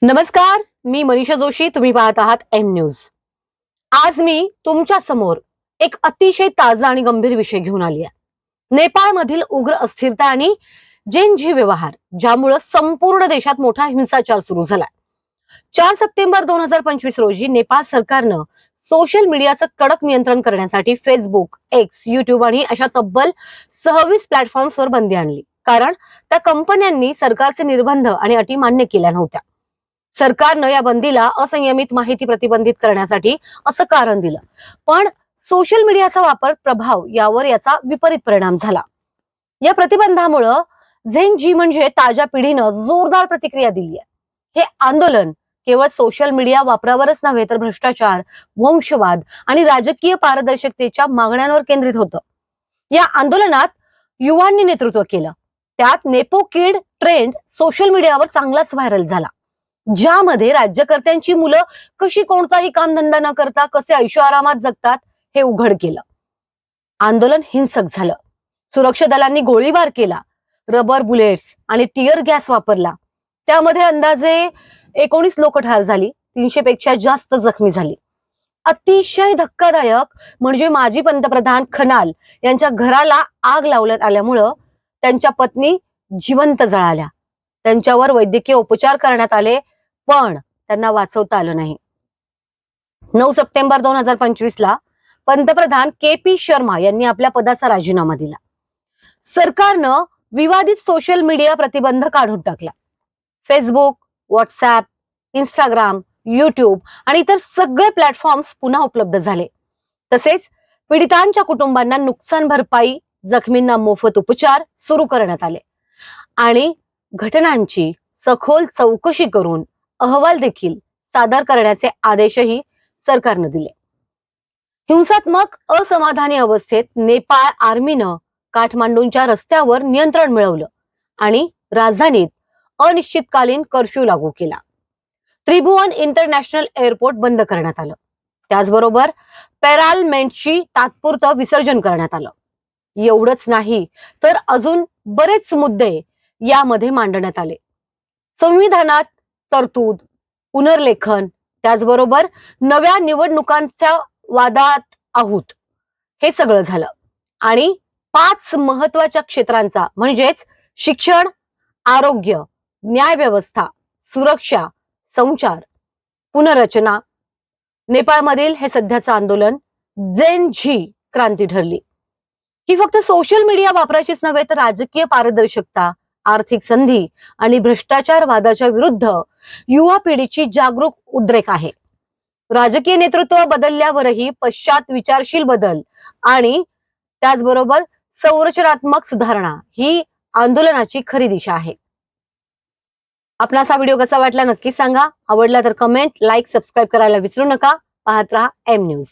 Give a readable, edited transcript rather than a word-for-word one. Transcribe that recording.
नमस्कार, मी मनीषा जोशी. तुम्ही पाहत आहात एम न्यूज. आज मी तुमच्या समोर एक अतिशय ताजा आणि गंभीर विषय घेऊन आली आहे. नेपाळमधील उग्र अस्थिरता आणि जेनझी व्यवहार, ज्यामुळे संपूर्ण देशात मोठा हिंसाचार सुरू झाला. 4 सप्टेंबर 2025 रोजी नेपाळ सरकारनं सोशल मीडियाचं कडक नियंत्रण करण्यासाठी फेसबुक, एक्स, युट्यूब आणि अशा तब्बल 26 प्लॅटफॉर्म्सवर बंदी आणली. कारण त्या कंपन्यांनी सरकारचे निर्बंध आणि अटी मान्य केल्या नव्हत्या. सरकारनं या बंदीला असंयमित माहिती प्रतिबंधित करण्यासाठी असं कारण दिलं, पण सोशल मीडियाचा वापर प्रभाव यावर याचा विपरीत परिणाम झाला. या प्रतिबंधामुळं झेन जी म्हणजे ताज्या पिढीनं जोरदार प्रतिक्रिया दिली आहे. हे आंदोलन केवळ सोशल मीडिया वापरावरच नव्हे तर भ्रष्टाचार, वंशवाद आणि राजकीय पारदर्शकतेच्या मागण्यांवर केंद्रित होतं. या आंदोलनात युवांनी नेतृत्व केलं. त्यात नेपो किड ट्रेंड सोशल मीडियावर चांगलाच व्हायरल झाला, ज्यामध्ये राज्यकर्त्यांची मुलं कशी कोणताही कामधंदा न करता कसे ऐशोआरामात जगतात हे उघड केलं. आंदोलन हिंसक झालं. सुरक्षा दलांनी गोळीबार केला, रबर बुलेट्स आणि टियर गॅस वापरला. त्यामध्ये अंदाजे 19 लोक ठार झाली, 300 पेक्षा जास्त जखमी झाली. अतिशय धक्कादायक म्हणजे माजी पंतप्रधान खनाल यांच्या घराला आग लावण्यात आल्यामुळं त्यांच्या पत्नी जिवंत जळाल्या. त्यांच्यावर वैद्यकीय उपचार करण्यात आले, पण त्यांना वाचवता आलं नाही. 9 सप्टेंबर 2025 ला पंतप्रधान के.पी. शर्मा यांनी आपल्या पदाचा राजीनामा दिला. सरकारनं विवादित सोशल मीडिया प्रतिबंध काढून टाकला. फेसबुक, व्हॉट्सअप, इंस्टाग्राम, युट्यूब आणि इतर सगळे प्लॅटफॉर्म्स पुन्हा उपलब्ध झाले. तसेच पीडितांच्या कुटुंबांना नुकसान भरपाई, जखमींना मोफत उपचार सुरू करण्यात आले आणि घटनांची सखोल चौकशी करून अहवाल देखील सादर करण्याचे आदेशही सरकारनं दिले. हिंसात्मक असमाधानी अवस्थेत नेपाळ आर्मीनं काठमांडूच्या रस्त्यावर नियंत्रण मिळवलं आणि राजधानीत अनिश्चितकालीन कर्फ्यू लागू केला. त्रिभुवन इंटरनॅशनल एअरपोर्ट बंद करण्यात आलं. त्याचबरोबर पॅरालमेंटची तात्पुरतं विसर्जन करण्यात आलं. एवढंच नाही तर अजून बरेच मुद्दे यामध्ये मांडण्यात आले. संविधानात तरतूद, पुनर्लेखन, त्याचबरोबर नव्या निवडणुकांच्या वादात आहोत, हे सगळं झालं. आणि 5 महत्वाच्या क्षेत्रांचा म्हणजेच शिक्षण, आरोग्य, न्याय व्यवस्था, सुरक्षा, संचार, पुनर्रचना, नेपाळमधील हे सध्याचं आंदोलन जेन झी क्रांती ठरली. ही फक्त सोशल मीडिया वापराचीच नव्हे तर राजकीय पारदर्शकता, आर्थिक संधी आणि भ्रष्टाचार वादाच्या विरुद्ध युवा पिढीची जागरूक उद्रेक आहे. राजकीय नेतृत्व बदलल्यावरही पश्चात विचारशील बदल आणि त्याचबरोबर संरचनात्मक सुधारणा ही आंदोलनाची खरी दिशा आहे. आपणास हा व्हिडिओ कसा वाटला नक्की सांगा. आवडला तर कमेंट, लाईक, सबस्क्राईब करायला विसरू नका. पाहत रहा एम न्यूज.